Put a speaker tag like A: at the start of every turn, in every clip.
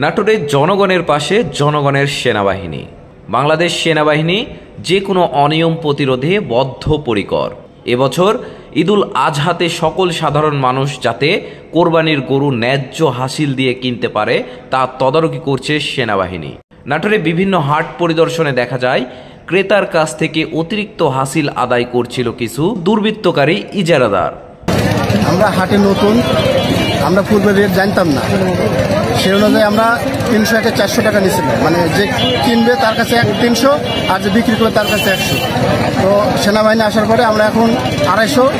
A: নাটোরের জনগণের পাশে জনগণের সেনাবাহিনী। বাংলাদেশ সেনাবাহিনী যে কোনো অনিয়ম প্রতিরোধে বদ্ধপরিকর। এবছর ঈদুল আজহাতে সকল সাধারণ মানুষ যাতে কোরবানির গরু ন্যায্য হাসিল দিয়ে কিনতে পারে তা তদারকি করছে সেনাবাহিনী। নাটোরে বিভিন্ন হাট পরিদর্শনে দেখা যায় ক্রেতার কাছ থেকে অতিরিক্ত হাসিল আদায় করছিল কিছু দুর্বৃত্তকারী ইজারাদার।
B: আমরা হাটে নতুন, আমরা পূর্বে রেট জানতাম না, সেই অনুযায়ী আমরা 300 থেকে 400 টাকা নিয়েছিলাম। মানে যে কিনবে তার কাছে 300 আর যে বিক্রি করবে তার কাছে 100। তো সেনাবাহিনী আসার পরে আমরা এখন 250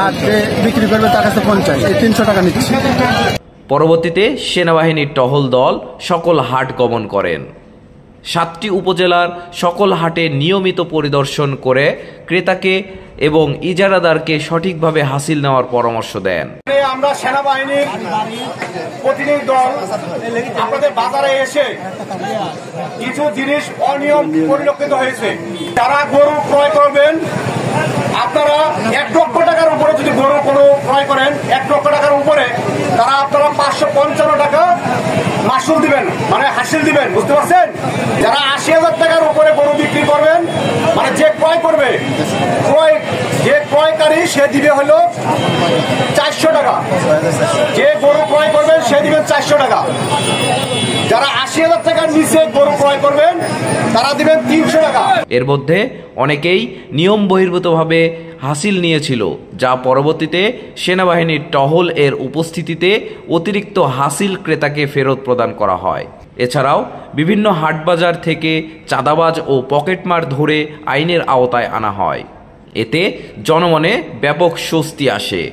B: আর যে বিক্রি করবে তার কাছে 50, এই 300 টাকা নিচ্ছি।
A: পরবর্তীতে সেনাবাহিনীর টহল দল সকল হাট গমন করেন। 7টি উপজেলার সকল হাটে নিয়মিত পরিদর্শন করে ক্রেতাকে এবং ইজারাদারকে সঠিকভাবে হাসিল নেওয়ার পরামর্শ দেন।
C: আমরা সেনাবাহিনীর প্রতিনিধি দল আপনাদের বাজারে এসে কিছু জিনিস অনিয়ম পরিলক্ষিত হয়েছে। যারা গরু ক্রয় করবেন, আপনারা 1 লক্ষ টাকার উপরে যদি গরু কোনো ক্রয় করেন, 1 লক্ষ টাকার উপরে তারা আপনারা 555 টাকা মাসুল দিবেন, মানে হাসিল দিবেন, বুঝতে পারছেন? যারা 80,000 টাকার উপরে গরু বিক্রি করবেন, মানে যে ক্রয় করবে, যে ক্রয়কারী সে দিবে হলো 400 টাকা। যে গরু ক্রয় করবেন সে দিবেন 400 টাকা। যারা 80,000 টাকার নিচে গরু ক্রয় করবেন তারা দিবেন 300 টাকা।
A: এর মধ্যে অনেকেই নিয়ম বহির্ভূতভাবে হাসিল নিয়েছিল, যা পরবর্তীতে সেনাবাহিনীর টহল এর উপস্থিতিতে অতিরিক্ত হাসিল ক্রেতাকে ফেরত প্রদান করা হয়। এছাড়াও বিভিন্ন হাটবাজার থেকে চাঁদাবাজ ও পকেটমার ধরে আইনের আওতায় আনা হয়। এতে জনমনে ব্যাপক স্বস্তি আসে।